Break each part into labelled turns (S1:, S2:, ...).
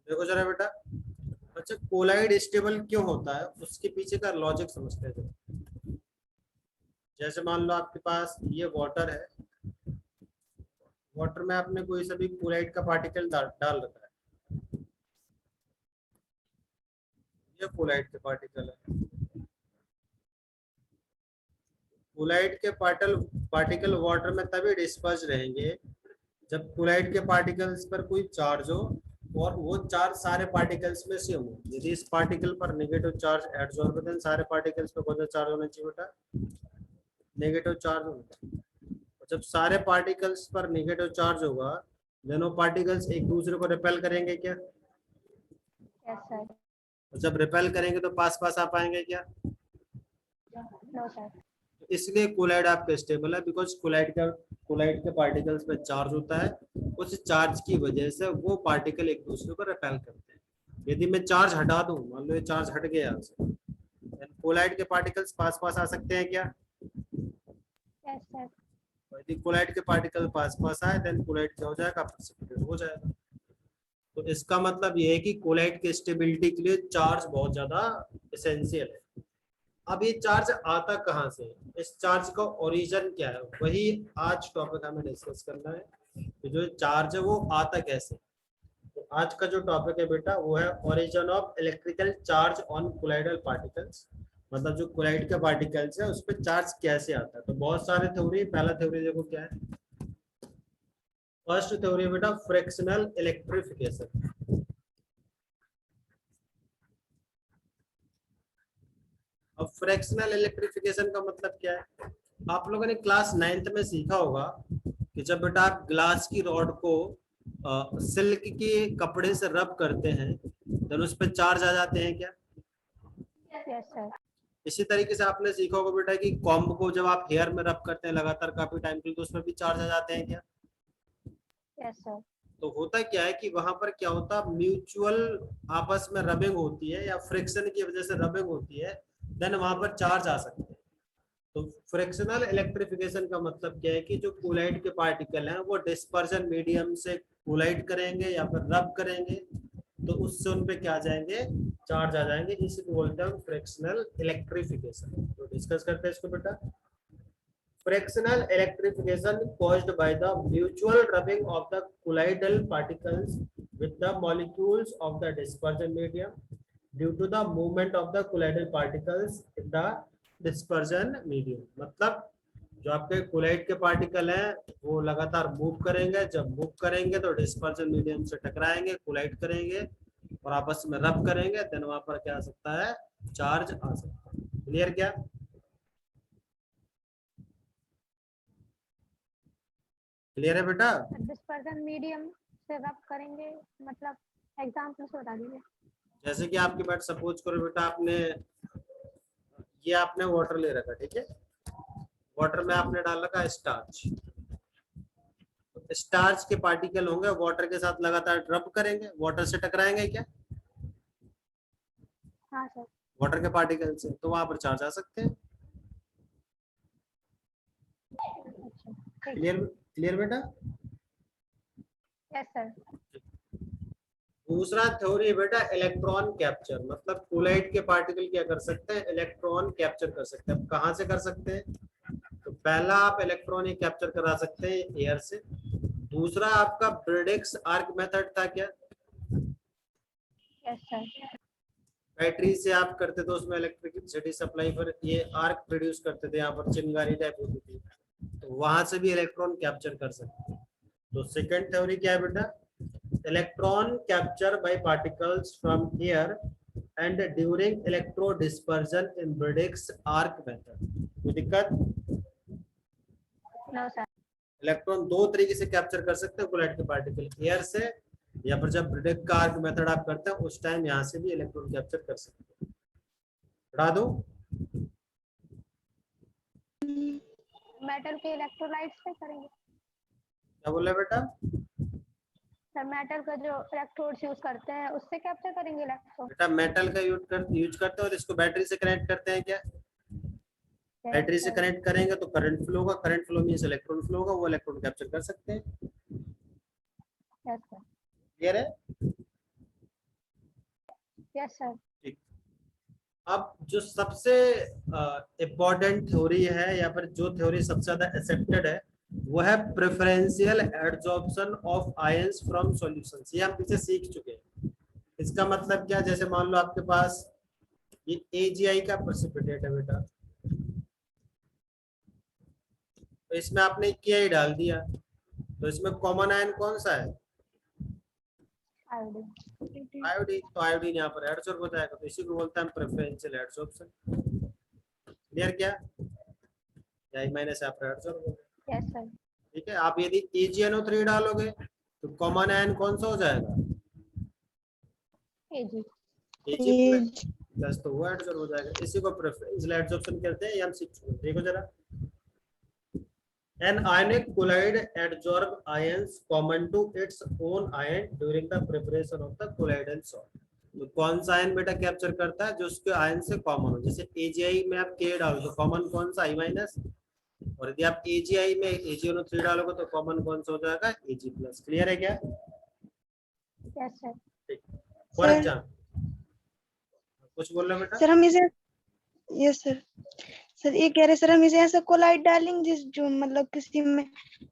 S1: देखो जरा बेटा, अच्छा कोलाइड स्टेबल क्यों होता है उसके पीछे का लॉजिक समझते हैं। जैसे मान लो आपके पास ये वाटर है, वाटर में आपने कोई सा भी कोलाइड का पार्टिकल डाल रखा है, ये कोलाइड के पार्टिकल है। कोलाइड के पार्टिकल वाटर में तभी डिस्पर्स रहेंगे जब कोलाइड के पार्टिकल्स पर कोई चार्ज हो और वो चार्ज सारे पार्टिकल्स में सेम हो। यदि इस पार्टिकल पर नेगेटिव चार्ज एडसॉर्ब देन सारे पार्टिकल्स पे कौन सा चार्ज होना चाहिए बेटा, नेगेटिव चार्ज होगा। जब सारे पार्टिकल्स पर नेगेटिव चार्ज होगा देन वो पार्टिकल्स एक दूसरे को रिपेल करेंगे क्या?
S2: Yes sir.
S1: जब रिपेल करेंगे तो पास पास आ पाएंगे क्या?
S2: No sir.
S1: इसलिए कोलाइड आपका स्टेबल है, बिकॉज कोलाइड के पार्टिकल्स पे चार्ज होता है, उस चार्ज की वजह से वो पार्टिकल एक दूसरे को रिपेल करते हैं। यदि मैं चार्ज हटा दूं, मान लो ये चार्ज हट गया यहाँ से, कोलाइड के पार्टिकल्स पास पास आ सकते हैं क्या?
S2: Yes sir.
S1: यदि कोलाइड के पार्टिकल पास पास आए देन कोलाइड क्या हो जाएगा, प्रेसिपिटेट हो जाएगा। तो इसका मतलब ये है कि कोलाइड के स्टेबिलिटी के लिए चार्ज बहुत ज्यादा एसेंशियल है। अब ये चार्ज आता कहाँ से, इस चार्ज का ओरिजिन क्या है, वही आज टॉपिक हमें डिस्कस करना है कि जो चार्ज है वो आता कैसे। तो आज का जो टॉपिक है बेटा वो है origin of electrical charge on colloidal particles. मतलब जो कोलाइड के पार्टिकल्स है उस पर चार्ज कैसे आता है। तो बहुत सारे थ्योरी, पहला थ्योरी देखो क्या है। फर्स्ट थ्योरी बेटा फ्रिक्शनल इलेक्ट्रिफिकेशन। अब फ्रैक्शनल इलेक्ट्रिफिकेशन का मतलब क्या है, आप लोगों ने क्लास 9th में सीखा होगा कि जब बेटा आप ग्लास की रॉड को सिल्क के कपड़े से रब करते हैं तो उस पर चार्ज आ जाते हैं क्या?
S2: Yes sir.
S1: इसी तरीके से आपने सीखा होगा बेटा कि कॉम्ब को जब आप हेयर में रब करते हैं लगातार काफी टाइम के लिए तो उसमें भी चार्ज आ जाते हैं क्या?
S2: Yes sir.
S1: तो होता क्या है कि वहां पर क्या होता है, म्यूचुअल आपस में रबिंग होती है या फ्रिक्शन की वजह से रबिंग होती है, देन वहां पर चार्ज आ सकते हैं। तो फ्रिक्शनल इलेक्ट्रिफिकेशन का मतलब क्या है कि जो कोलाइड के पार्टिकल हैं वो डिस्पर्जन मीडियम से कोलाइड करेंगे या फिर रब करेंगे तो उससे उन पे क्या आ जाएंगे, चार्ज आ जाएंगे। इसी को बोलते हैं फ्रिक्शनल इलेक्ट्रिफिकेशन। तो डिस्कस करते हैं इसको बेटा। Frictional electrification caused by the mutual rubbing of the colloidal particles with the molecules of the dispersion medium due to the movement of the colloidal particles in the dispersion medium। मतलब जो आपके collide के particle हैं वो लगातार move करेंगे, जब move करेंगे तो डिस्पर्जन मीडियम से टकराएंगे, कोलाइड करेंगे और आपस में रब करेंगे, देन वहां पर क्या आ सकता है, चार्ज आ सकता है। क्लियर क्या? क्लियर है बेटा?
S2: डिस्पर्जन मीडियम से रब करेंगे मतलब एग्जांपल से बता दीजिए।
S1: जैसे कि आपके पास सपोज करो बेटा आपने ये आपने वाटर ले रखा, ठीक है, वाटर में आपने डाल रखा स्टार्च। स्टार्च के पार्टिकल होंगे वाटर के साथ लगातार रब करेंगे, वाटर से टकराएंगे क्या?
S2: हाँ सर।
S1: वाटर के पार्टिकल से, तो वहां पर चार्ज आ सकते हैं।
S2: अच्छा
S1: क्लियर? क्लियर बेटा?
S2: Yes sir.
S1: दूसरा थ्योरी है बेटा इलेक्ट्रॉन कैप्चर। मतलब कोलाइड के पार्टिकल क्या कर सकते हैं, इलेक्ट्रॉन कैप्चर कर सकते हैं। कहां से कर सकते हैं? तो पहला आप इलेक्ट्रॉन ही कैप्चर करा सकते हैं एयर से। दूसरा आपका ब्रेडिक्स आर्क मेथड था क्या?
S2: Yes sir.
S1: बैटरी से आप करते थे, उसमें इलेक्ट्रिसिटी सप्लाई पर ये आर्क प्रोड्यूस करते थे, यहाँ पर चिंगारी टाइप होती थी, तो वहां से भी इलेक्ट्रॉन कैप्चर कर सकते हैं। तो सेकंड थ्योरी क्या है बेटा, electron capture by particles from air and during electro dispersion in Bredig's arc method. कोई दिक्कत?
S2: No sir.
S1: इलेक्ट्रॉन दो तरीके से कैप्चर कर सकते हैं कोलाइड के पार्टिकल, एयर से या फिर जब ब्रेडिक्स का आर्क मेथड आप करते हैं उस टाइम यहाँ से भी इलेक्ट्रॉन कैप्चर कर सकते हैं। पढ़ा दो।
S2: मेटल के इलेक्ट्रोलाइट्स पे करेंगे।
S1: क्या बोला बेटा?
S2: सर मेटल का जो इलेक्ट्रोड्स यूज करते हैं उससे कैप्चर करेंगे इलेक्ट्रॉन।
S1: बेटा मेटल का यूज करते हैं और इसको बैटरी से कनेक्ट करते हैं क्या? बैटरी से कनेक्ट करेंगे तो करंट फ्लो होगा, current flow means electron flow होगा, वो इलेक्ट्रॉन कैप्चर कर सकते हैं।
S2: Yes sir.
S1: क्लियर है?
S2: Yes sir.
S1: ठीक। अब जो सबसे इम्पोर्टेंट थ्योरी है या फिर जो थ्योरी सबसे ज्यादा एक्सेप्टेड है वो है preferential adsorption of ions from solutions. ये हम पीछे सीख चुके हैं। इसका मतलब क्या, जैसे मान लो आपके पास ये AgI का प्रेसिपिटेट है बेटा, तो इसमें आपने KI डाल दिया, तो इसमें कॉमन आयन कौन सा है?
S2: आयोडीन।
S1: आयोडीन। तो आयोडीन यहाँ पर एडसॉर्ब हो जाएगा, तो इसी को बोलते हैं प्रेफरेंशियल एडसॉर्प्शन। क्लियर क्या? या माइनस यहाँ पर एडसॉर्ब हो गया।
S2: Yes sir.
S1: ठीक है। आप यदि AgNO3 डालोगे तो कॉमन आयन कौन सा हो जाएगा?
S2: एजी।
S1: Ag प्लस, तो वो एडसॉर्ब हो जाएगा। इसी को प्रेफरेंशियल एडसॉर्प्शन कहते हैं। ये हम सीख चुके हैं। देखो जरा, an ionic colloid adsorb ions common to its own ion during the preparation of the colloidal salt। तो कौन सा आयन बेटा कैप्चर करता है? जो उसके आयन से कॉमन हो। जैसे AgI में आप K डालो तो कॉमन कौन सा? I minus. और यदि आप AgI में AgNO3 डालोगे तो कॉमन कौन सा हो जाएगा? Ag plus. क्लियर है क्या?
S2: Yes sir.
S1: For
S3: sir
S1: example, कुछ बोल रहे हो बेटा?
S3: सर हम इसे, यस सर, सर ये कह रहे सर हम इसे ऐसा कोलाइड डालेंगे जिस जो मतलब किसी में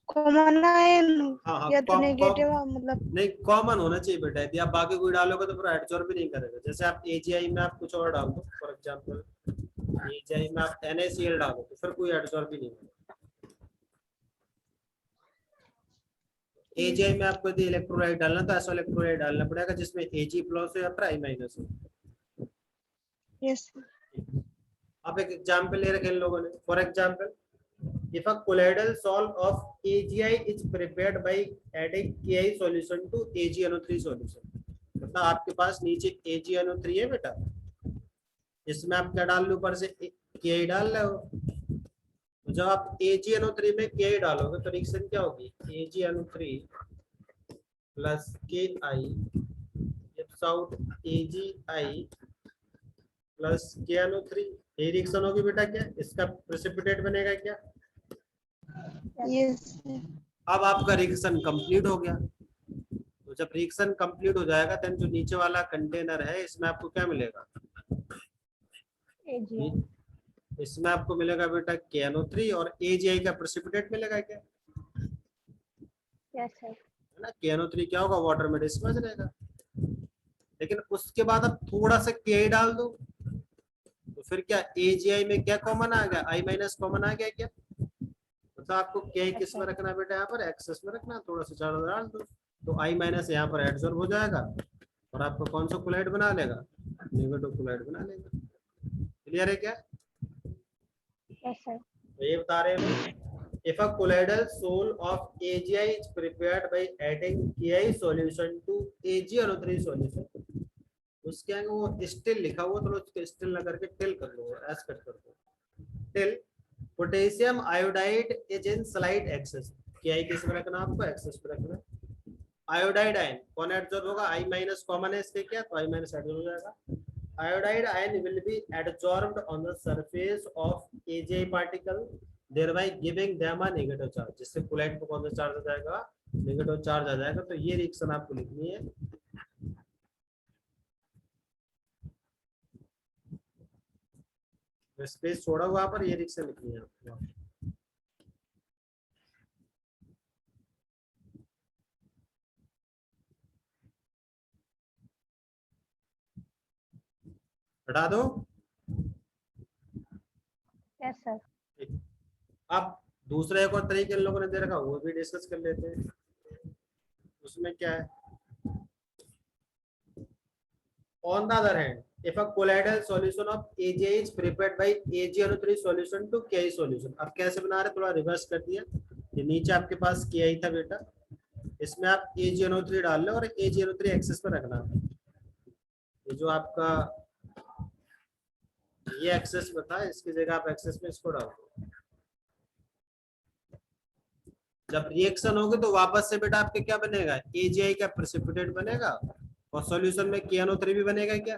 S3: कॉमन आयन
S1: हाँ
S3: या तो
S1: कॉम
S3: नेगेटिव मतलब।
S1: नहीं, कॉमन होना चाहिए बेटा। यदि आप बाकी कोई डालोगे तो पूरा एडसॉर्ब भी नहीं करेगा। जैसे आप AgI में आप कुछ और डाल दो, फॉर एग्जांपल AgI में आप NaCl डालो तो फिर कोई एडसॉर्ब भी नहीं करेगा। AgI में आपको यदि इलेक्ट्रोलाइट डालना तो ऐसा इलेक्ट्रोलाइट डालना पड़ेगा जिसमें Ag प्लस हो या फिर I माइनस हो।
S3: यस
S1: आप एक एग्जांपल ले रखे इन लोगों ने। For example, if a colloidal salt of AgI is prepared by adding KI solution to AgNO3 solution, मतलब आपके पास नीचे AgNO3 है बेटा, इसमें आप क्या डाल लो? ऊपर से KI डाल रहे हो। तो जब आप AgNO3 में KI डालोगे तो रिएक्शन क्या होगी? AgNO3 plus KI gives out AgI plus KNO3। ये रिएक्शन होगी बेटा क्या? इसका प्रेसिपिटेट बनेगा क्या?
S3: यस
S1: अब आपका रिएक्शन कंप्लीट हो गया। तो जब रिएक्शन कंप्लीट हो जाएगा तो जो नीचे वाला कंटेनर है इसमें आपको क्या मिलेगा?
S2: एजी।
S1: इसमें आपको मिलेगा बेटा KNO3 और AgI का प्रेसिपिटेट मिलेगा क्या?
S2: Yes sir.
S1: है ना? KNO3 क्या होगा? वाटर में डिस्पर्स रहेगा। लेकिन उसके बाद अब थोड़ा सा KI डाल दो तो फिर क्या AgI में क्या कॉमन आ गया? I माइनस कॉमन आ गया क्या? तो आपको KI किस में रखना है बेटा? यहाँ पर एक्सेस में रखना। थोड़ा सा ज्यादा डाल दो तो I माइनस यहाँ पर एडसॉर्ब हो जाएगा और आपको कौन सा कोलाइड बना लेगा? नेगेटिव कोलाइड बना लेगा। क्लियर है क्या?
S2: Yes sir.
S1: तो ये बता रहे हैं, if a colloidal salt of AgI is prepared by adding KI solution to AgNO3 solution, उसके आगे वो स्टिल लिखा हुआ, तो उसको स्टिल ना करके टिल कर लो, एस कट कर दो। Till potassium iodide is in slight excess. KI किस में रखना? आपको एक्सेस पे रखना। आयोडाइड आयन कौन एडसॉर्ब होगा? I माइनस कॉमन है इसके क्या? तो I माइनस एडसॉर्ब हो जाएगा। Iodide ion will be adsorbed on the surface of AgI particle, thereby giving them a negative charge। जिससे कोलाइड को कौन सा चार्ज आ जाएगा? नेगेटिव चार्ज आ जाएगा। तो ये रिएक्शन आपको लिखनी है। स्पेस छोड़ा हुआ पर ये रिएक्शन लिखनी है आपको। हटा दो।
S2: Yes sir.
S1: अब दूसरा एक और तरीके इन लोगों ने दे रखा, वो भी डिस्कस कर लेते हैं। उसमें क्या है? On the other hand, if a colloidal solution of AgI is prepared by AgNO3 solution to KI solution, अब कैसे बना रहे? थोड़ा रिवर्स कर दिया। ये नीचे आपके पास KI था बेटा, इसमें आप AgNO3 डाल लो और AgNO3 एक्सेस पर रखना। ये जो आपका ये एक्सेस में था, इसकी जगह आप एक्सेस में इसको डाल दो। जब रिएक्शन होगी तो वापस से बेटा आपके क्या बनेगा? AgI का प्रेसिपिटेट बनेगा और सॉल्यूशन में KNO3 भी बनेगा क्या?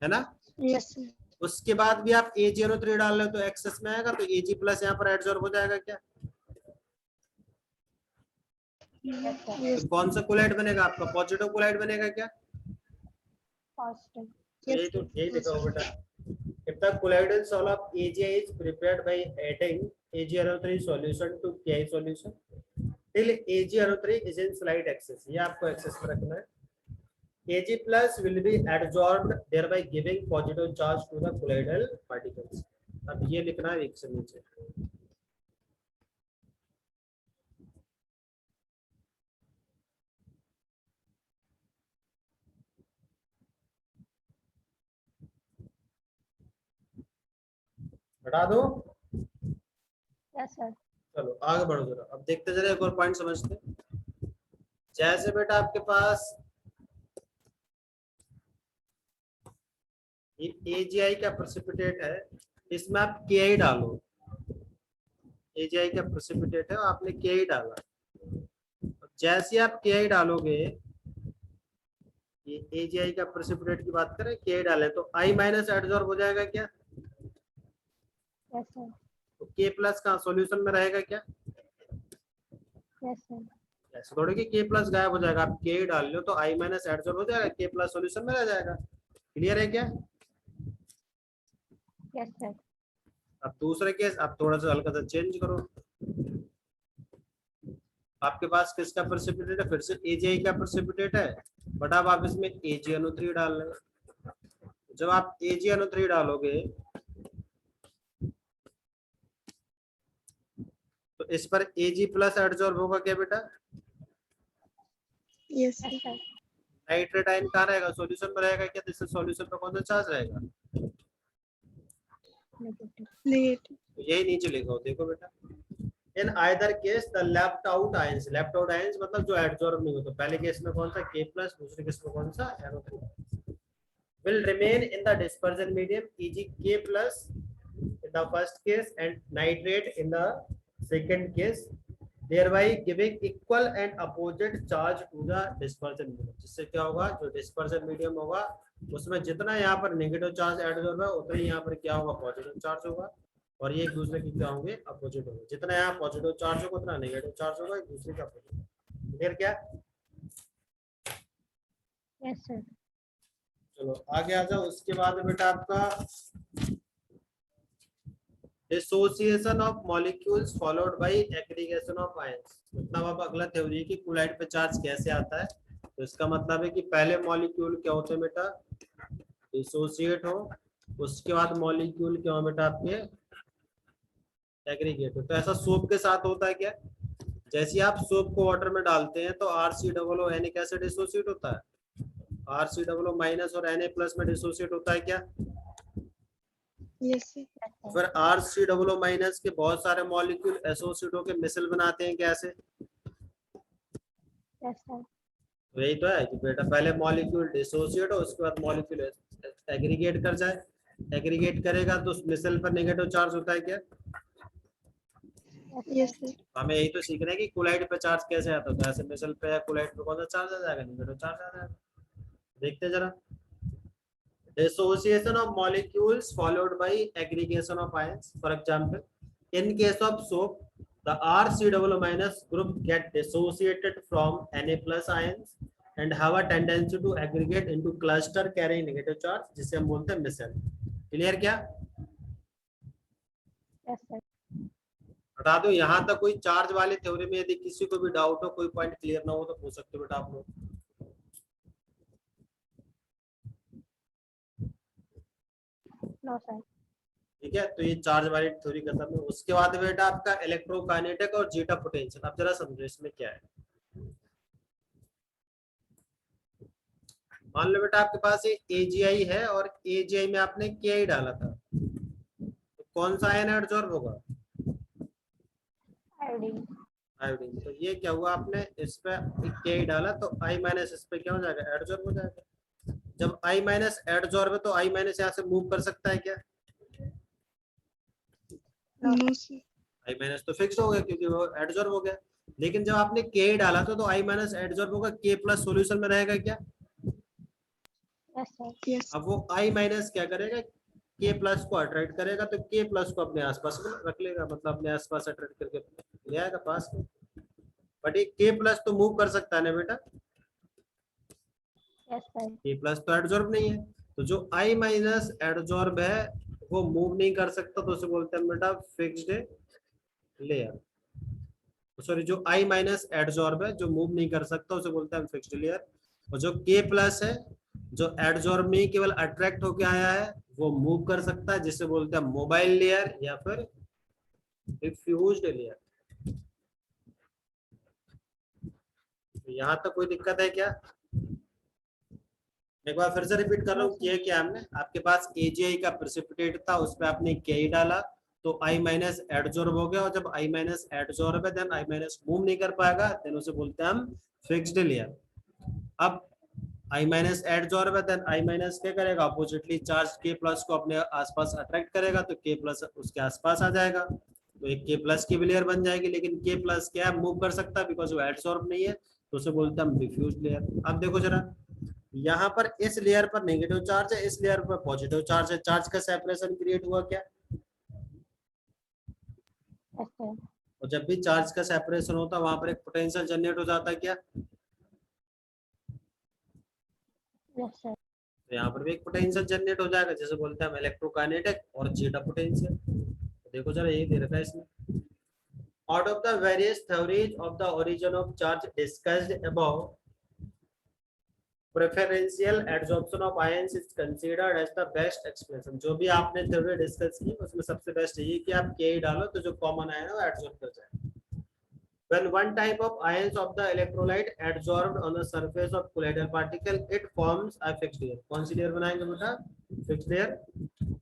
S1: है ना?
S3: यस
S1: उसके बाद भी आप AgNO3 डाल रहे हो तो एक्सेस में आएगा, तो Ag प्लस यहाँ पर एडसॉर्ब हो जाएगा क्या?
S2: Yes, sir.
S3: Yes.
S1: तो कौन सा कोलाइड बनेगा आपका? पॉजिटिव कोलाइड बनेगा क्या?
S2: Positive.
S1: तो यही तो यही लिखा हो बेटा। If the colloidal solve of AgI is prepared by adding AgNO3 solution to KI solution till AgNO3 is in slight excess, ये आपको excess में रखना है। Ag plus will be adsorbed thereby giving positive charge to the colloidal particles। अब ये लिखना है एक से नीचे। हटा दो।
S2: Yes, sir.
S1: चलो आगे बढ़ो जरा, अब देखते जरा एक और पॉइंट समझते हैं। जैसे बेटा आपके पास ये AgI का प्रेसिपिटेट है, इसमें आप Ki डालो। AgI का प्रेसिपिटेट है, आपने Ki डाला। जैसे आप Ki डालोगे, ये AgI का प्रेसिपिटेट की बात करें, Ki डालें तो I माइनस एडजॉर्ब हो जाएगा क्या?
S2: Yes, sir.
S1: तो K प्लस का सॉल्यूशन में रहेगा क्या?
S2: Yes, sir.
S1: ऐसे थोड़ी कि K प्लस गायब हो जाएगा, आप K डाल लो तो I माइनस एडजॉर्ब हो जाएगा, K प्लस सॉल्यूशन में रह जाएगा। क्लियर है क्या?
S2: Yes, sir.
S1: अब दूसरे केस, आप थोड़ा सा हल्का सा चेंज करो। आपके पास किसका प्रेसिपिटेट है? फिर से AgI का प्रेसिपिटेट है, बट अब आप इसमें AgNO3 डाल रहे हैं। जब आप AgNO3 डालोगे तो इस पर Ag प्लस एडजॉर्ब होगा क्या बेटा?
S3: Yes,
S2: Yes,
S3: sir.
S2: sir.
S1: Nitrate ion कहाँ रहेगा? सॉल्यूशन में रहेगा क्या? जिससे सॉल्यूशन पर कौन सा चार्ज रहेगा?
S2: Negative.
S3: Negative.
S1: तो यही नीचे लिखा हो, देखो बेटा। In either case the left out ions मतलब जो एडजॉर्ब नहीं होता। पहले केस में कौन सा K प्लस, दूसरे केस में कौन सा NO3 will remain in the dispersion medium, e.g. K plus in the first case and nitrate in the second case, thereby giving equal and opposite charge to the dispersion medium। जिससे क्या होगा? जो dispersion medium होगा उसमें जितना यहाँ पर negative charge adsorb है, उतना ही यहाँ पर क्या होगा? पॉजिटिव चार्ज होगा। और ये एक दूसरे की क्या होंगे? अपोजिट होंगे। जितना यहाँ पॉजिटिव चार्ज होगा उतना नेगेटिव चार्ज होगा, एक दूसरे का अपोजिट। क्लियर क्या?
S2: Yes, sir.
S1: चलो आगे आ जाओ। उसके बाद बेटा आपका dissociation of molecules followed by aggregation of ions. मतलब अब अगला थ्योरी है कि कोलाइड पे चार्ज कैसे आता है। तो इसका मतलब है कि पहले मॉलिक्यूल क्या होते हैं बेटा? डिसोसिएट हो, उसके बाद मॉलिक्यूल क्या हो बेटा? आपके एग्रीगेट हो। तो ऐसा सोप के साथ होता है क्या? जैसे आप सोप को वाटर में डालते हैं तो RCOO कैसे डिसोसिएट होता है? RCOO माइनस और Na प्लस में डिसोसिएट होता है क्या?
S3: Yes, sir.
S2: Yes, sir.
S1: फिर RCOO माइनस के बहुत सारे मॉलिक्यूल एसोसिएट होकर मिसल बनाते हैं कैसे?
S2: Yes, sir.
S1: यही तो है कि बेटा पहले मॉलिक्यूल डिसोसिएट हो, उसके बाद मॉलिक्यूल एग्रीगेट कर जाए। एग्रीगेट करेगा तो उस मिसल पर नेगेटिव चार्ज होता है क्या?
S3: Yes, sir.
S1: हमें यही तो सीखना है कि कोलाइड पे चार्ज कैसे आता है। ऐसे मिसल पे या कोलाइड पे कौन सा चार्ज आ जाएगा? नेगेटिव चार्ज आ जाएगा। देखते जरा। Dissociation of molecules followed by aggregation of ions. For example, in case of soap, the RCOO minus group get dissociated from Na plus ions and have a tendency to aggregate into cluster carrying negative charge, जिसे हम बोलते हैं मिसल। Clear क्या?
S2: Yes, sir.
S1: बता दो यहाँ तक कोई चार्ज वाले थ्योरी में यदि किसी को भी डाउट हो, कोई पॉइंट क्लियर ना हो तो पूछ सकते हो बेटा आप लोग।
S2: No, sir.
S1: ठीक है, तो ये चार्ज वाली थ्योरी खत्म है। उसके बाद बेटा आपका इलेक्ट्रोकाइनेटिक और जीटा पोटेंशियल। अब जरा समझो इसमें क्या है। मान लो बेटा आपके पास ये AgI है और AgI में आपने Ki डाला था, तो कौन सा आयन एडजॉर्ब होगा?
S2: Iodine.
S1: आयोडीन। तो ये क्या हुआ? आपने इस पे Ki डाला तो I माइनस इस पे क्या हो जाएगा? एडजॉर्ब हो जाएगा। जब I माइनस एडजॉर्ब है तो I माइनस यहाँ से मूव कर सकता है क्या?
S3: No, sir.
S1: I माइनस तो फिक्स हो गया क्योंकि वो एडजॉर्ब हो गया। लेकिन जब आपने K डाला था तो I माइनस एडजॉर्ब होगा, K प्लस सॉल्यूशन में रहेगा क्या?
S2: Yes, sir.
S3: Yes.
S1: अब वो I माइनस क्या करेगा? K प्लस को अट्रैक्ट करेगा, तो K प्लस को अपने आसपास रख लेगा, मतलब अपने आसपास अट्रैक्ट करके ले आएगा पास में। बट ये के प्लस तो मूव कर सकता है ना बेटा,
S2: यस सर।
S1: के प्लस तो एडजॉर्ब नहीं है, तो जो आई माइनस एडजॉर्ब है वो मूव नहीं कर सकता, तो उसे बोलते हैं बेटा फिक्स्ड लेयर। सॉरी, जो आई माइनस एडजॉर्ब है जो मूव नहीं कर सकता उसे बोलते हैं फिक्स्ड लेयर। और जो के प्लस है जो एडजॉर्ब में केवल अट्रैक्ट होके आया है वो मूव कर सकता है, जिसे बोलते हैं मोबाइल लेयर या फिर डिफ्यूज्ड लेयर। यहां तक कोई दिक्कत है क्या? एक बार फिर से रिपीट कर रहा हूँ, किया क्या हमने, आपके पास एजीआई का प्रेसिपिटेट था, उस पर आपने के डाला तो आई माइनस एडजॉर्ब हो गया, और जब आई माइनस एडजॉर्ब है देन आई माइनस मूव नहीं कर पाएगा, देन उसे बोलते हैं हम फिक्स्ड लेयर। अब आई माइनस एडजॉर्ब है देन आई माइनस क्या करेगा, अपोजिटली चार्ज के प्लस को अपने आसपास अट्रैक्ट करेगा, तो के प्लस उसके आसपास आ जाएगा, तो एक के प्लस की लेयर बन जाएगी। लेकिन के प्लस क्या है, मूव कर सकता है बिकॉज वो एडजॉर्ब नहीं है, तो उसे बोलते हैं हम डिफ्यूज लेयर। अब देखो जरा, यहाँ पर इस लेयर पर नेगेटिव चार्ज है, इस लेयर पर पॉजिटिव चार्ज है, चार्ज का सेपरेशन क्रिएट हुआ क्या?
S2: Yes sir.
S1: और जब भी चार्ज का सेपरेशन होता है वहां पर एक पोटेंशियल जनरेट हो जाता है क्या?
S2: Yes sir.
S1: तो यहाँ पर भी एक पोटेंशियल जनरेट हो जाएगा, जैसे बोलते हैं हम इलेक्ट्रोकाइनेटिक और जीटा पोटेंशियल। तो देखो जरा यही दे रखा है इसमें, out of the various theories of the origin of charge discussed above, preferential adsorption of ions is considered as the best explanation। जो भी आपने थ्योरी डिस्कस की उसमें सबसे बेस्ट यही कि आप के डालो तो जो कॉमन आयन है वो एडसॉर्ब कर जाए। When one type of ions of the electrolyte adsorbed on the surface of colloidal particle, it forms a fixed layer। कौन सी लेयर बनाएंगे बेटा? Fixed layer।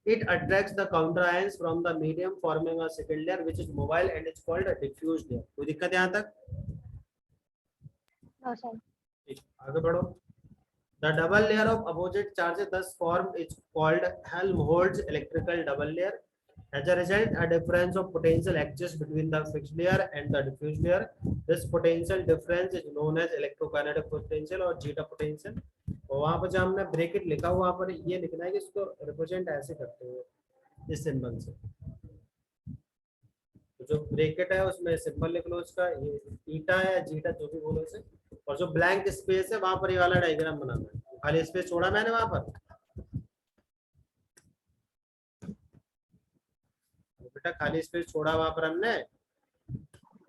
S1: It attracts the counter ions from the medium, forming a second layer which is mobile and is called a diffused layer। कोई दिक्कत यहाँ तक?
S2: No sir.
S1: ठीक, आगे बढ़ो। The double layer of opposite charges thus formed is called Helmholtz electrical double layer। As a result, a difference of potential exists between the fixed layer and the diffused layer। This potential difference is known as electrokinetic potential और zeta potential। और वहां पर जब हमने bracket लिखा हुआ वहां पर ये लिखना है कि इसको रिप्रेजेंट ऐसे करते हैं इस सिंबल से। तो जो ब्रैकेट है उसमें सिंबल लिख लो उसका, ये ईटा या जीटा जो भी बोलो इसे, और जो ब्लैंक स्पेस है वहां पर ये वाला डायग्राम बनाना है। खाली स्पेस छोड़ा मैंने वहां पर, बेटा खाली स्पेस छोड़ा वहां पर हमने,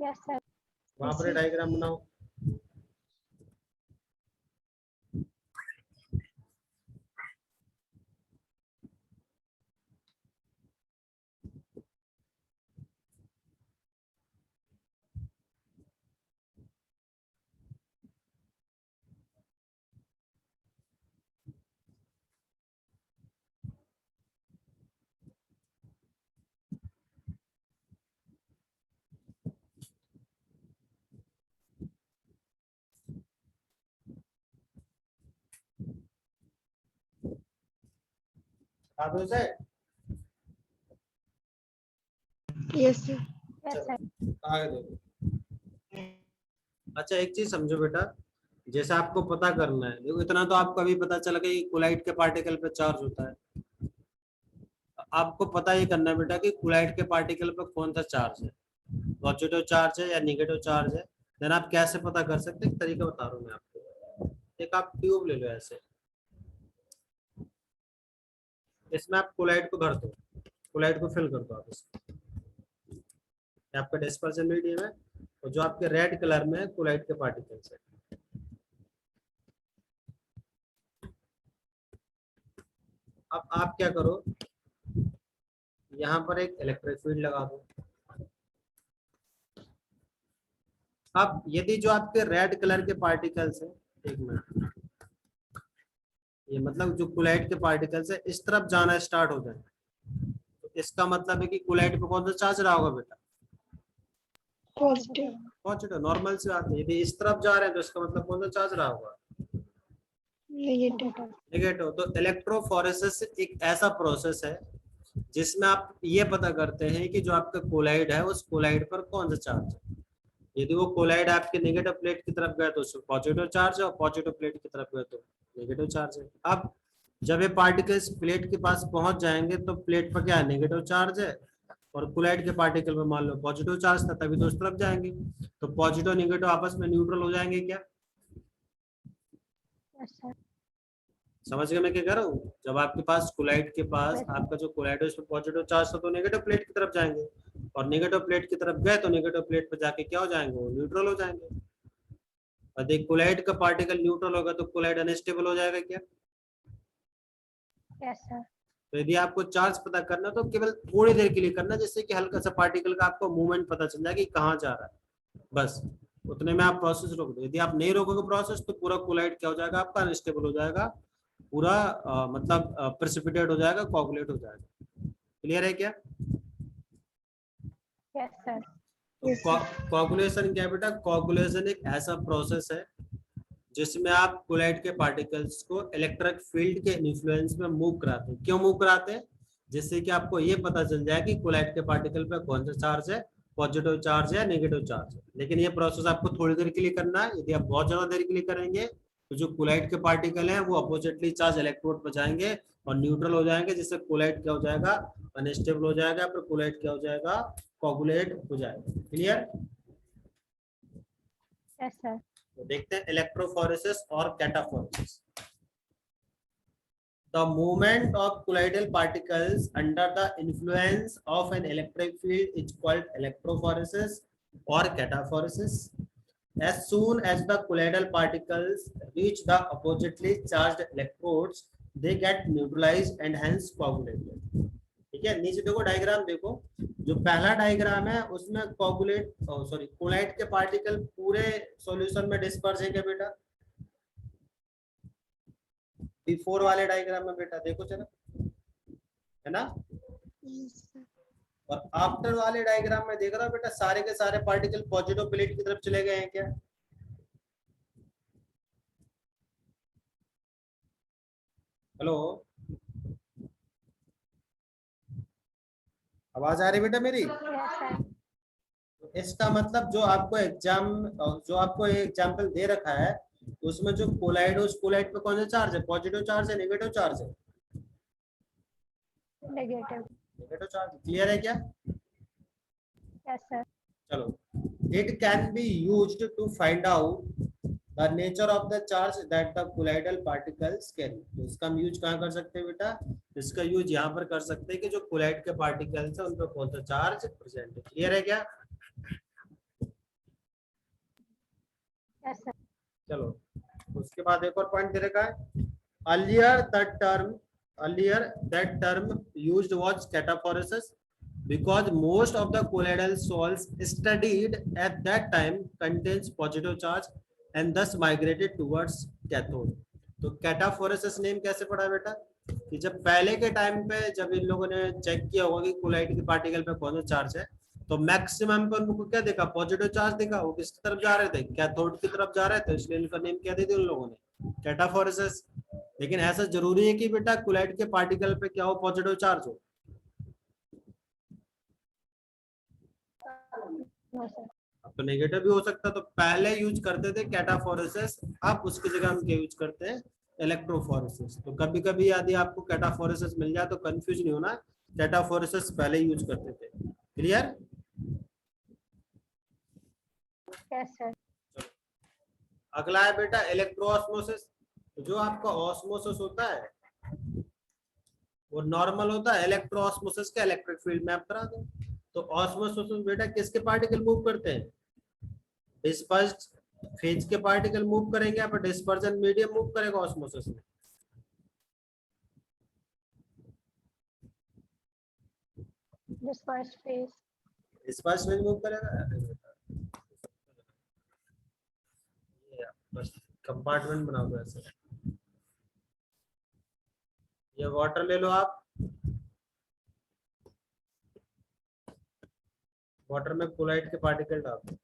S2: यस सर।
S1: वहां पर डायग्राम बनाओ। आप उसे
S3: यस सर।
S2: Yes sir.
S1: आगे देखो। अच्छा एक चीज समझो बेटा, जैसे आपको पता करना है, देखो इतना तो आपको अभी पता चला कि कोलाइड के पार्टिकल पे चार्ज होता है। आपको पता ही करना है बेटा कि कोलाइड के पार्टिकल पे कौन सा चार्ज है, पॉजिटिव चार्ज है या नेगेटिव चार्ज है। देन आप कैसे पता कर सकते हैं, एक तरीका बता रहा हूँ मैं आपको। एक आप ट्यूब ले लो ऐसे, इसमें आप कोलाइड को भर दो, कोलाइड को फिल कर दो आप इसमें, आपका डिस्पर्जन मीडियम है, और जो आपके रेड कलर में है कोलाइड के पार्टिकल्स है। अब आप क्या करो, यहाँ पर एक इलेक्ट्रिक फील्ड लगा दो। अब यदि जो आपके रेड कलर के पार्टिकल्स है, एक मिनट, ये मतलब जो कोलाइड के पार्टिकल्स है इस तरफ जाना स्टार्ट हो जाए, तो इसका मतलब है कि कोलाइड पे कौन सा चार्ज रहा होगा बेटा?
S3: पॉजिटिव।
S1: पॉजिटिव। नॉर्मल सी बात है, यदि इस तरफ जा रहे हैं तो इसका मतलब कौन सा चार्ज रहा होगा?
S3: नेगेटिव।
S1: नेगेटिव। तो इलेक्ट्रोफोरेसिस एक ऐसा प्रोसेस है जिसमें आप ये पता करते हैं कि जो आपका कोलाइड है उस कोलाइड पर कौन सा चार्ज है। यदि वो कोलाइड आपके नेगेटिव प्लेट की तरफ गया तो उसमें पॉजिटिव चार्ज है, और पॉजिटिव प्लेट की तरफ गया तो नेगेटिव चार्ज है। अब जब ये पार्टिकल्स प्लेट के पास पहुंच जाएंगे तो प्लेट पर क्या है, नेगेटिव चार्ज है, और कोलाइड के पार्टिकल में मान लो पॉजिटिव चार्ज था, तभी तो उस तरफ जाएंगे। तो पॉजिटिव नेगेटिव आपस में न्यूट्रल हो जाएंगे क्या?
S2: Yes sir.
S1: समझ गए मैं क्या कह रहा हूँ? जब आपके पास कोलाइड के पास
S2: Yes.
S1: आपका जो कोलाइड है उसमें पॉजिटिव चार्ज था तो नेगेटिव प्लेट की तरफ जाएंगे, और नेगेटिव प्लेट की तरफ गए तो नेगेटिव प्लेट पर जाके क्या हो जाएंगे? वो न्यूट्रल हो जाएंगे। और देख कोलाइड का पार्टिकल न्यूट्रल होगा तो कोलाइड अनस्टेबल हो जाएगा क्या?
S2: Yes sir.
S1: तो यदि आपको चार्ज पता करना तो केवल थोड़ी देर के लिए करना, जिससे कि हल्का सा पार्टिकल का आपको मूवमेंट पता चल जाए कि कहाँ जा रहा है, बस उतने में आप प्रोसेस रोक दो। यदि आप नहीं रोकोगे प्रोसेस तो पूरा कोलाइड क्या हो जाएगा? आपका अनस्टेबल हो जाएगा, पूरा मतलब प्रेसिपिटेट हो जाएगा, कोगुलेट हो जाएगा। क्लियर है क्या?
S2: Yes sir.
S3: Yes, sir.
S1: Coagulation क्या है बेटा? कोगुलेशन एक ऐसा प्रोसेस है जिसमें आप कोलाइड के पार्टिकल्स को इलेक्ट्रिक फील्ड के इन्फ्लुएंस में मूव कराते हैं। क्यों मूव कराते हैं? जिससे कि आपको ये पता चल जाए कि कोलाइड के पार्टिकल पे कौन सा चार्ज है, पॉजिटिव चार्ज है, नेगेटिव चार्ज है। लेकिन ये प्रोसेस आपको थोड़ी देर के लिए करना है। यदि आप बहुत ज्यादा देर के लिए करेंगे तो जो कोलाइड के पार्टिकल हैं वो अपोजिटली चार्ज इलेक्ट्रोड पर जाएंगे और न्यूट्रल हो जाएंगे, जिससे कोलाइड क्या हो जाएगा? अनस्टेबल हो जाएगा, फिर कोलाइड क्या हो जाएगा? कोगुलेट हो जाएगा। क्लियर?
S2: Yes sir.
S1: तो देखते हैं इलेक्ट्रोफोरेसिस और कैटाफोरेसिस। The movement of colloidal particles under the influence of an electric field is called electrophoresis or cataphoresis. As soon as the colloidal particles reach the oppositely charged electrodes, they get neutralized and hence coagulated. ठीक है, नीचे देखो diagram देखो। जो पहला diagram है उसमें collide के पार्टिकल पूरे सॉल्यूशन में डिस्पर्स है क्या बेटा? बिफोर वाले डायग्राम में बेटा देखो जरा, है ना?
S3: Yes, sir.
S1: और आफ्टर वाले डायग्राम में देख रहा हो बेटा, सारे के सारे पार्टिकल पॉजिटिव प्लेट की तरफ चले गए हैं क्या? हेलो, आवाज आ रही बेटा मेरी?
S2: Yes sir.
S1: इसका मतलब जो आपको एग्जाम्पल दे रखा है उसमें जो कोलाइड है उस कोलाइड पे कौन सा चार्ज है? पॉजिटिव चार्ज है, नेगेटिव चार्ज है?
S2: नेगेटिव।
S1: Negative charge. क्लियर है क्या?
S2: Yes sir.
S1: चलो, it can be used to find out the nature of the charge that the colloidal particles carry. तो इसका हम यूज कहाँ कर सकते हैं बेटा? इसका यूज यहाँ पर कर सकते हैं कि जो कोलाइड के पार्टिकल्स है उन पर कौन सा चार्ज प्रेजेंट है। क्लियर है क्या?
S2: Yes sir.
S1: चलो, उसके बाद एक और पॉइंट दे रखा है, earlier that term used was cataphoresis because most of the colloidal salts studied at that time contains positive charge and thus migrated towards cathode. तो कैटाफोरेसिस नेम कैसे पड़ा बेटा? कि जब पहले के टाइम पे जब इन लोगों ने चेक किया होगा कि कोलाइड के पार्टिकल पे कौन सा चार्ज है, तो मैक्सिमम पे उनको क्या देखा? पॉजिटिव चार्ज देखा। वो किसकी तरफ जा रहे थे? कैथोड की तरफ जा रहे थे, इसलिए इनका नेम क्या दे दिया उन लोगों ने? कैटाफोरेसिस। लेकिन ऐसा जरूरी है कि बेटा कोलाइड के पार्टिकल पे क्या हो? पॉजिटिव चार्ज हो?
S2: No sir.
S1: अब तो नेगेटिव भी हो सकता, तो पहले यूज करते थे कैटाफोरेसिस, अब उसकी जगह हम क्या यूज करते हैं? इलेक्ट्रोफोरेसिस। तो कभी कभी यदि आपको कैटाफोरेसिस मिल जाए तो कंफ्यूज नहीं होना, कैटाफोरेसिस पहले यूज करते थे। क्लियर?
S2: Yes sir.
S1: अगला है बेटा इलेक्ट्रोऑस्मोसिस। जो आपका ऑस्मोसिस होता है वो नॉर्मल होता है, इलेक्ट्रोऑस्मोसिस के इलेक्ट्रिक फील्ड में आप करा दो। तो ऑस्मोसिस में बेटा किसके पार्टिकल मूव करते हैं? डिस्पर्स्ड फेज के पार्टिकल मूव करेंगे, या फिर डिस्पर्जन मीडियम मूव करेगा ऑस्मोसिस में?
S2: Dispersed phase.
S1: Dispersed phase move करेगा। ये बस कंपार्टमेंट बना दो ऐसे। ये वाटर ले लो आप, वाटर में कोलाइड के पार्टिकल डाल दो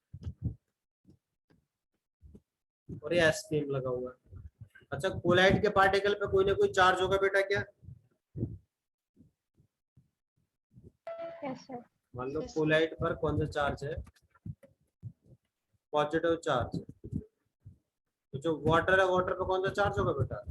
S1: और ये एस्टीम लगा हुआ है। अच्छा, कोलाइड के पार्टिकल पे कोई ना कोई चार्ज होगा बेटा क्या?
S2: Yes sir.
S1: मान लो कोलाइड पर कौन सा चार्ज है? Positive charge. तो जो वाटर है, वाटर पे कौन सा चार्ज होगा बेटा?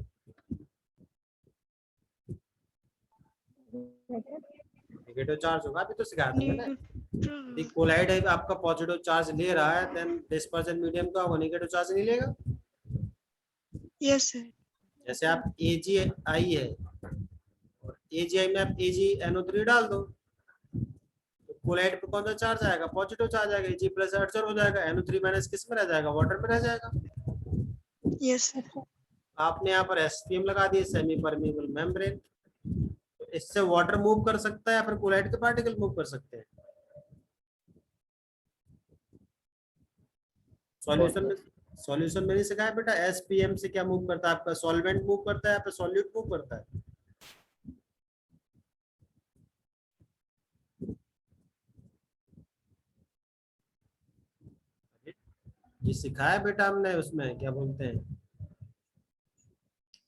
S1: नेगेटिव नेगेटिव चार्ज होगा, अभी तो सिखाया था मैंने।
S3: न्यूट्रल।
S1: यदि कोलाइड है आपका पॉजिटिव चार्ज ले रहा है, देन डिस्पर्जन मीडियम का वो नेगेटिव चार्ज नहीं लेगा।
S3: Yes sir.
S1: जैसे आप AgI है और AgI में आप AgNO3 डाल दो, तो कोलाइड पे कौन सा चार्ज आएगा, पॉजिटिव चार्ज आएगा, Ag प्लस एडजॉर्ब हो जाएगा, NO3 माइनस किस में रह जाएगा, वाटर में रह जाएगा।
S3: Yes sir.
S1: आपने यहाँ पर SPM लगा दिए, सेमी परमेबल मेम्ब्रेन, तो इससे वाटर मूव कर सकता है या फिर कोलाइड के पार्टिकल मूव कर सकते हैं। सॉल्यूशन में नहीं सिखाया बेटा, SPM से क्या मूव करता है, आपका सॉल्वेंट मूव करता है या फिर सॉल्यूट मूव करता है। ये सिखाया बेटा हमने, उसमें क्या बोलते हैं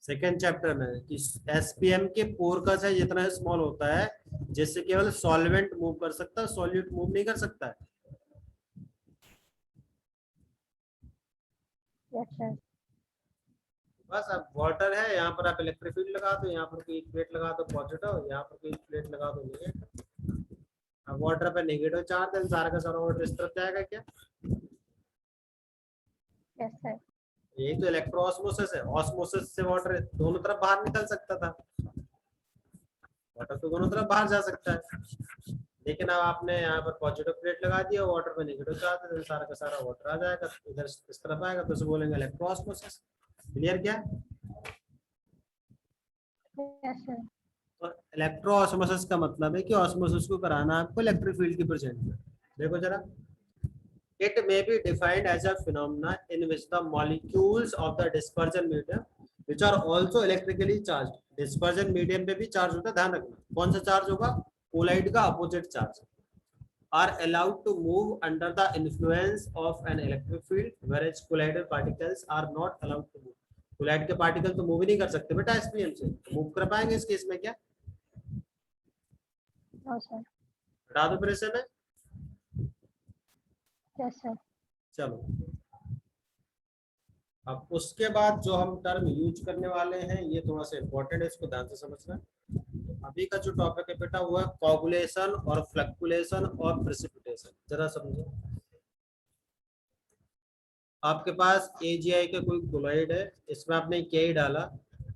S1: सेकेंड चैप्टर में, कि SPM के पोर का साइज इतना स्मॉल होता है जिससे केवल सॉल्वेंट मूव कर सकता है, सॉल्यूट मूव नहीं कर सकता है।
S2: Yes sir.
S1: बस अब वाटर है, यहाँ पर आप इलेक्ट्रिक फील्ड लगा दो, यहाँ पर कोई प्लेट लगा दो पॉजिटिव, यहाँ पर कोई प्लेट लगा दो नेगेटिव। अब वाटर पे नेगेटिव चार्ज है, सारा का सारा वाटर इस तरफ जाएगा क्या।
S2: Yes sir.
S1: यही तो इलेक्ट्रोऑस्मोसिस है, ऑस्मोसिस से वाटर दोनों तरफ बाहर निकल सकता था, वाटर तो दोनों तरफ बाहर जा सकता है, लेकिन अब आपने यहाँ पर पॉजिटिव प्लेट लगा दिया, वाटर पे नेगेटिव चार्ज है, सारा का सारा वाटर आ जाएगा इधर इस तरफ आएगा, तो उसे बोलेंगे इलेक्ट्रोऑस्मोसिस। क्लियर क्या।
S2: Yes sir.
S1: तो इलेक्ट्रोऑस्मोसिस का मतलब है कि ऑस्मोसिस को कराना आपको इलेक्ट्रिक फील्ड की प्रेजेंस में। देखो जरा, it may be defined as a phenomena in which the molecules of the dispersion medium which are also electrically charged, dispersion medium पे भी चार्ज होता है, ध्यान रखना कौन सा चार्ज होगा, कोलाइड का opposite charge, are allowed to move under the influence of an electric field whereas collider particles are not allowed to move। Colloid के पार्टिकल तो मूव ही नहीं कर सकते बेटा SPM से, मूव कर पाएंगे इस केस में क्या।
S2: No sir.
S1: हटा दो प्रेशर में।
S2: Yes sir.
S1: चलो अब उसके बाद जो हम टर्म यूज करने वाले हैं ये थोड़ा सा इंपॉर्टेंट है, इसको ध्यान से समझना। अभी का जो टॉपिक है बेटा वो है कोगुलेशन और फ्लक्चुएशन और प्रेसिपिटेशन। जरा समझो, आपके पास AgI का कोई कोलाइड है, इसमें आपने Ke डाला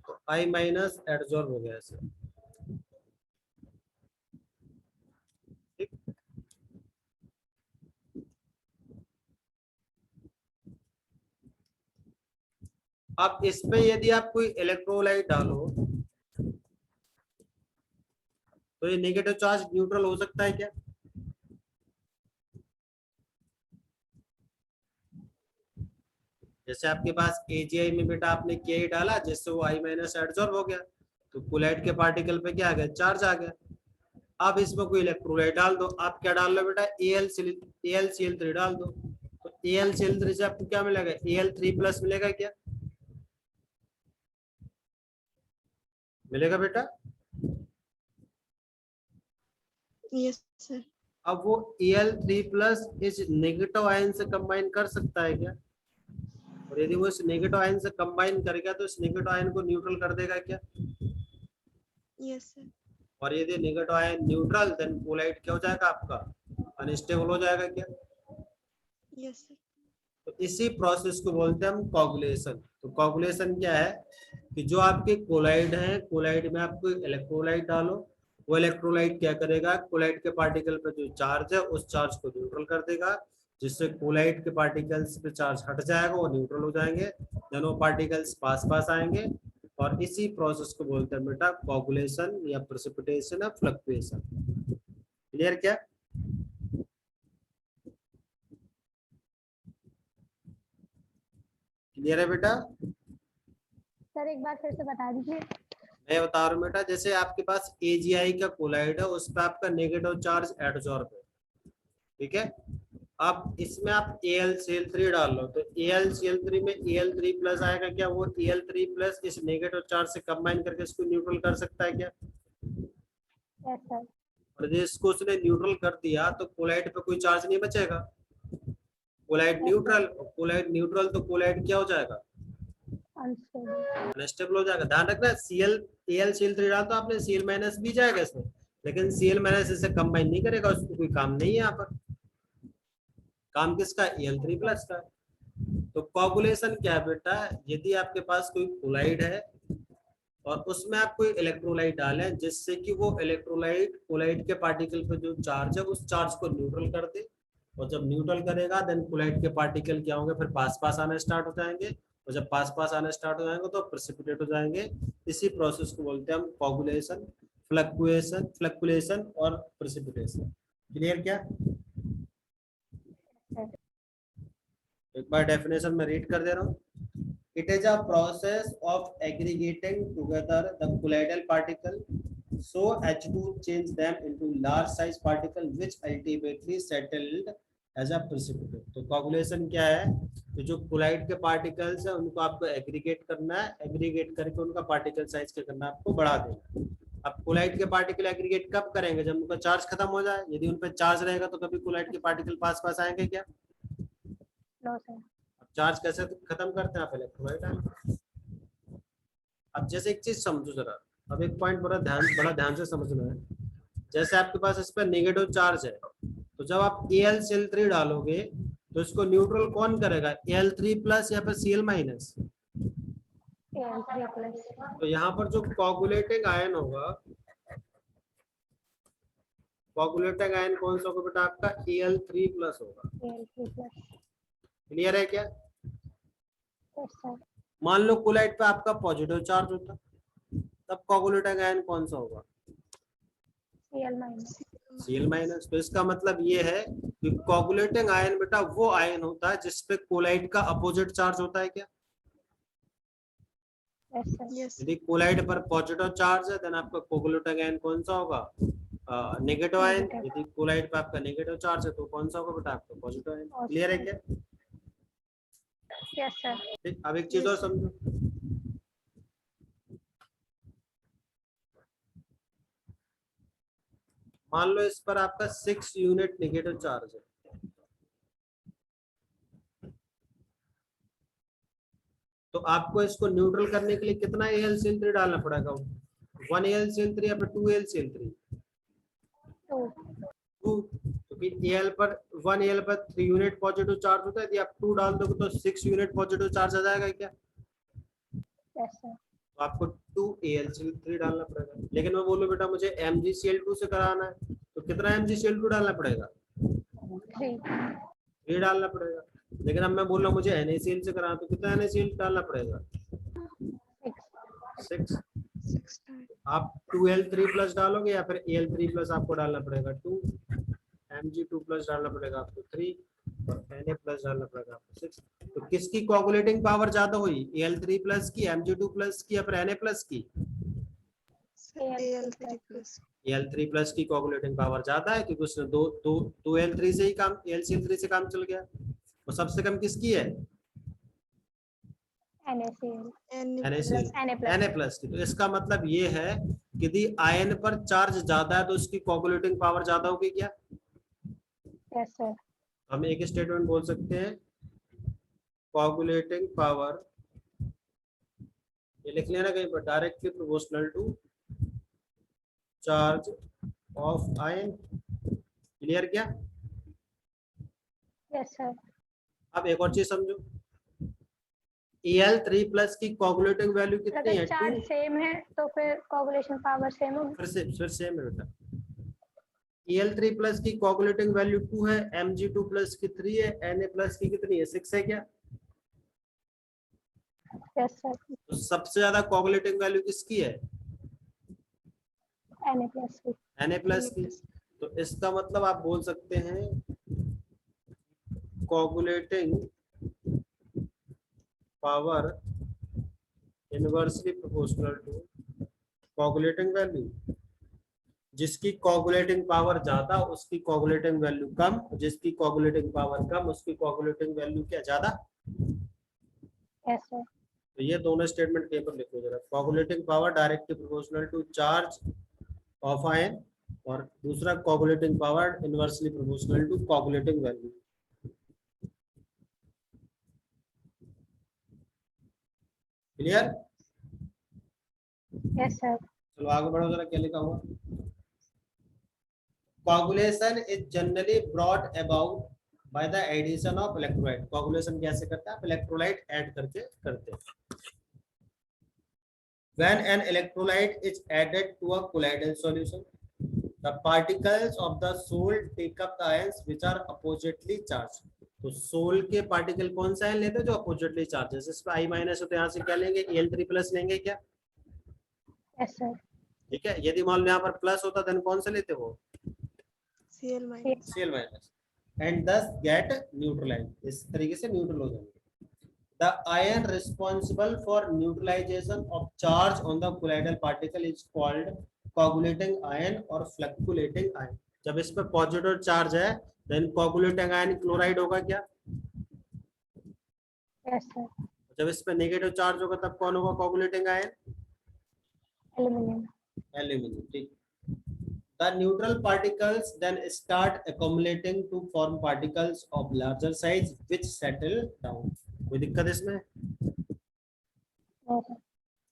S1: तो I माइनस एडजॉर्ब हो गया ऐसे, ठीक। अब इसमें यदि आप कोई इलेक्ट्रोलाइट डालो तो ये नेगेटिव चार्ज न्यूट्रल हो सकता है क्या। जैसे आपके पास AgI में बेटा आपने Ke डाला जिससे वो I माइनस एडजॉर्ब हो गया, तो कोलाइड के पार्टिकल पे क्या आ गया, चार्ज आ गया। अब इसमें कोई इलेक्ट्रोलाइट डाल दो, आप क्या डाल लो बेटा, AlCl3 डाल दो, तो AlCl3 से आपको क्या मिलेगा, Al3 प्लस मिलेगा क्या, मिलेगा बेटा।
S3: Yes sir.
S1: अब वो Al3 प्लस इस नेगेटिव आयन से कंबाइन कर सकता है क्या, और यदि वो इस नेगेटिव आयन से कंबाइन करेगा तो इस नेगेटिव आयन को न्यूट्रल कर देगा क्या।
S3: Yes sir.
S1: और यदि negative ion neutral, then colloid क्या हो जाएगा आपका, अनस्टेबल हो जाएगा क्या।
S3: Yes sir.
S1: तो इसी प्रोसेस को बोलते हैं हम कोगुलेशन। तो कोगुलेशन क्या है कि जो आपके कोलाइड हैं, कोलाइड में आप कोई इलेक्ट्रोलाइट डालो, वो इलेक्ट्रोलाइट क्या करेगा, कोलाइड के पार्टिकल पे जो चार्ज है उस चार्ज को न्यूट्रल कर देगा, जिससे कोलाइड के पार्टिकल्स पे चार्ज हट जाएगा, वो न्यूट्रल हो जाएंगे, दोनों पार्टिकल्स पास पास आएंगे, और इसी प्रोसेस को बोलते हैं बेटा कोगुलेशन या प्रेसिपिटेशन या फ्लक्चुएशन। क्लियर क्या। क्लियर है बेटा।
S2: सर एक बार फिर से बता दीजिए।
S1: मैं बता रहा हूँ बेटा, जैसे आपके पास AgI का कोलाइड है, उस पर आपका नेगेटिव चार्ज एडजॉर्ब है, ठीक है। अब इसमें आप AlCl3 डाल लो, तो AlCl3 में Al3 प्लस आएगा क्या, वो Al3 प्लस इस नेगेटिव चार्ज से कंबाइन करके इसको न्यूट्रल कर सकता है क्या।
S2: Yes sir.
S1: और यदि इसको उसने न्यूट्रल कर दिया तो कोलाइड पे कोई चार्ज नहीं बचेगा, कोलाइड न्यूट्रल, कोलाइड न्यूट्रल तो कोलाइड क्या हो जाएगा,
S2: अनस्टेबल।
S1: अनस्टेबल हो जाएगा। ध्यान रखना, AlCl3 डाल तो आपने Cl माइनस भी जाएगा इसमें, लेकिन Cl माइनस इससे कंबाइन नहीं करेगा, उसको कोई काम नहीं है यहाँ पर। काम किसका? Al3+ का। तो कोगुलेशन क्या है बेटा? यदि आपके पास कोई कोलाइड है और उसमें आप कोई इलेक्ट्रोलाइट डालें जिससे कि वो इलेक्ट्रोलाइट कोलाइड के पार्टिकल पे जो चार्ज है उस चार्ज को न्यूट्रल कर दे, और जब न्यूट्रल करेगा देन कोलाइड के पार्टिकल क्या होंगे? फिर पास पास आना स्टार्ट हो जाएंगे, और जब पास पास आना स्टार्ट हो जाएंगे तो प्रेसिपिटेट हो जाएंगे। इसी प्रोसेस को बोलते हैं हम कोगुलेशन, फ्लक्चुएशन और प्रेसिपिटेशन। क्लियर क्या? एक बार डेफिनेशन में रीड कर दे रहा हूँ। It is a process of aggregating together the colloidal particle so as to change them into large size particle which ultimately settled as a precipitate। तो coagulation क्या है? तो जो कोलाइड के पार्टिकल्स है उनको आपको एग्रीगेट करना है, एग्रीगेट करके उनका पार्टिकल साइज क्या करना है? आपको बढ़ा देना है। अब कोलाइड के पार्टिकल एग्रीगेट कब करेंगे? जब उनका चार्ज खत्म हो जाए। यदि उन पर चार्ज रहेगा तो कभी कोलाइड के पार्टिकल पास पास आएंगे क्या?
S2: No sir.
S1: चार्ज कैसे खत्म करते हैं आप? इलेक्ट्रोलाइट डाल। अब जैसे एक चीज समझो जरा, अब एक पॉइंट बड़ा ध्यान से समझना है। जैसे आपके पास इस पर नेगेटिव चार्ज है, तो जब आप AlCl3 डालोगे तो इसको न्यूट्रल कौन करेगा? Al3+ या फिर Cl-।
S2: Al3+।
S1: तो यहाँ पर जो कोगुलेटिंग आयन होगा, कोगुलेटिंग आयन कौन सा होगा बेटा? आपका Al3+ होगा।
S2: Al3+।
S1: क्लियर है क्या?
S2: Yes sir.
S1: मान लो कोलाइड पे आपका पॉजिटिव चार्ज होता, तब कोगुलेटिंग आयन कौन सा होगा?
S2: Cl-।
S1: Cl-। तो इसका मतलब ये है कि कोगुलेटिंग आयन बेटा वो आयन होता है जिसपे कोलाइड का अपोजिट चार्ज होता है क्या?
S2: Yes sir.
S1: यदि कोलाइड पर पॉजिटिव चार्ज है देन आपका कोगुलेटिंग आयन कौन सा होगा? Negative ion. यदि कोलाइड पे आपका नेगेटिव चार्ज है तो कौन सा होगा बेटा? आपका पॉजिटिव आयन। क्लियर है क्या?
S2: Yes sir.
S1: ठीक, अब एक चीज और समझो। मान लो इस पर आपका 6 यूनिट नेगेटिव चार्ज है, तो आपको इसको न्यूट्रल करने के लिए कितना AlCl3 डालना पड़ेगा? 1 AlCl3 या फिर 2 AlCl3? 2, क्योंकि Al पर 1 Al पर 3 यूनिट पॉजिटिव चार्ज होता है। यदि आप 2 डाल दोगे तो 6 यूनिट पॉजिटिव चार्ज आ जाएगा क्या?
S2: Yes sir.
S1: तो आपको 2 AlCl3 डालना पड़ेगा। लेकिन मैं बोलूं बेटा मुझे MgCl2 से कराना है, तो कितना MgCl2 डालना पड़ेगा? 3 डालना पड़ेगा। लेकिन अब मैं बोल रहा हूँ मुझे NaCl से कराना, तो कितना NaCl डालना पड़ेगा? 6। आप 2Al3+ डालोगे या फिर Al3+ आपको डालना पड़ेगा 2, Mg2+ डालना पड़ेगा आपको 3, और Na+ डालना पड़ेगा आपको 6। तो किसकी कोगुलेटिंग पावर ज्यादा हुई? Al3+ की, Mg2+ की या फिर Na+ की?
S2: Al3+।
S1: Al3+ की कोगुलेटिंग पावर ज्यादा है क्योंकि उसने दो Al3 से ही काम, AlCl3 से काम चल गया। और सबसे कम किसकी है?
S2: NaCl।
S1: Na+ की। तो इसका मतलब ये है कि यदि आयन पर चार्ज ज्यादा है तो उसकी कोगुलेटिंग पावर ज्यादा होगी क्या?
S2: Yes sir.
S1: हम एक स्टेटमेंट बोल सकते हैं, कोगुलेटिंग पावर, ये लिख लेना कहीं पर, directly proportional to charge of ion. Clear क्या?
S2: Yes sir.
S1: अब एक और चीज समझो, Al3+ की कोगुलेटिंग वैल्यू कितनी है?
S2: अगर चार्ज
S1: 2।
S2: सेम है तो फिर कोगुलेशन पावर सेम होगी।
S1: फिर सेम है बेटा। Al3+ की कोगुलेटिंग वैल्यू 2 है, Mg2+ की 3 है, Na+ की कितनी है? 6 है क्या?
S2: Yes sir.
S1: तो सबसे ज्यादा कोगुलेटिंग वैल्यू किसकी है?
S2: Na+ की।
S1: Na+ की। तो इसका मतलब आप बोल सकते हैं coagulating power inversely proportional to coagulating value. जिसकी कोगुलेटिंग पावर ज्यादा उसकी कोगुलेटिंग वैल्यू कम, जिसकी कोगुलेटिंग पावर कम उसकी कोगुलेटिंग वैल्यू क्या? ज्यादा।
S2: Yes sir.
S1: तो ये दोनों स्टेटमेंट पेपर लिखो जरा। Coagulating power directly proportional to charge of ion, और दूसरा coagulating power inversely proportional to coagulating value. Clear?
S2: Yes sir.
S1: चलो आगे बढ़ो जरा, क्या लिखा हुआ? coagulation is generally brought about by the addition of electrolyte. coagulation कैसे करते हैं आप? electrolyte ऐड करके करते हैं. When an electrolyte is added to a colloidal solution, the particles of the salt take up the ions which are oppositely charged. तो soul के particle कौन सा आयन लेते हैं? जो अपोजिटली चार्ज है. इस पे I माइनस होते हैं, यहाँ से क्या लेंगे? Al3 प्लस लेंगे क्या?
S2: Yes sir.
S1: ठीक है. यदि मान लो यहाँ पर प्लस होता देन कौन सा लेते हो?
S3: Cl minus.
S1: Cl minus. And thus get neutralized. इस तरीके से न्यूट्रल हो जाएंगे. The ion responsible for neutralization of charge on the colloidal particle is called coagulating ion or fluctuating ion. जब इस पर पॉजिटिव चार्ज है देन coagulating ion क्लोराइड होगा क्या?
S2: Yes sir.
S1: जब इस पर नेगेटिव चार्ज होगा तब कौन होगा coagulating ion?
S2: एल्यूमिनियम.
S1: Aluminum. ठीक. The neutral particles then start accumulating to form particles of larger size which settle down. कोई दिक्कत इसमें?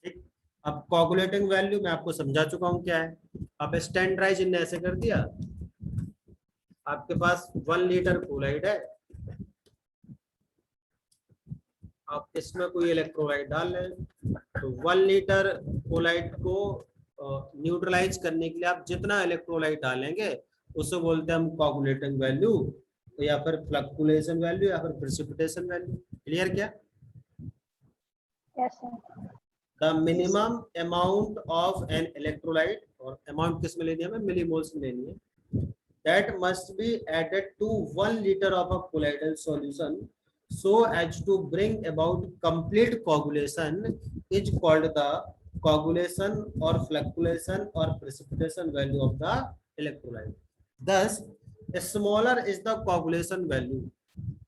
S1: ठीक. अब coagulating वैल्यू मैं आपको समझा चुका हूं क्या है. अब स्टैंडर्डाइज ने ऐसे कर दिया. आपके पास 1 लीटर क्लोराइड है, आप इसमें कोई इलेक्ट्रोलाइट डाल रहे हैं तो 1 लीटर क्लोराइड को न्यूट्रलाइज करने के लिए आप जितना इलेक्ट्रोलाइट डालेंगे उसे बोलते हैं हम कोagulating वैल्यू या फिर फ्लक्चुएशन वैल्यू या फिर प्रेसिपिटेशन वैल्यू. क्लियर क्या?
S2: Yes sir.
S1: The minimum amount of an electrolyte, और अमाउंट किस में लेनी है? हमें मिलीमोल्स में लेनी है. that must be added to 1 liter of a colloidal solution so as to bring about complete coagulation is called the coagulation or fluctuation or precipitation value of the electrolyte. Thus, smaller is the coagulation value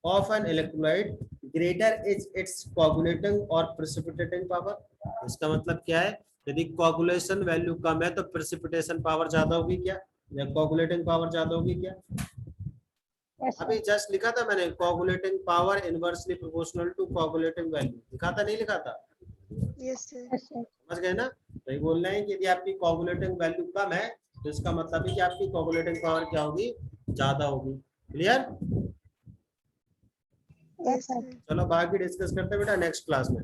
S1: of an electrolyte, greater is its coagulating or precipitating power. इसका मतलब क्या है? यदि coagulation value कम है तो precipitation power ज्यादा होगी क्या? या coagulating power ज्यादा होगी क्या?
S2: यस
S1: अभी जस्ट लिखा था मैंने coagulating power inversely proportional to coagulating value. लिखा था नहीं लिखा था?
S3: Yes sir.
S2: Yes sir.
S1: समझ गए ना? तो ये बोल रहे हैं कि यदि आपकी coagulating value कम है तो इसका मतलब है कि आपकी coagulating power क्या होगी? ज्यादा होगी. क्लियर?
S2: Yes sir.
S1: चलो बाकी डिस्कस करते हैं बेटा नेक्स्ट क्लास में.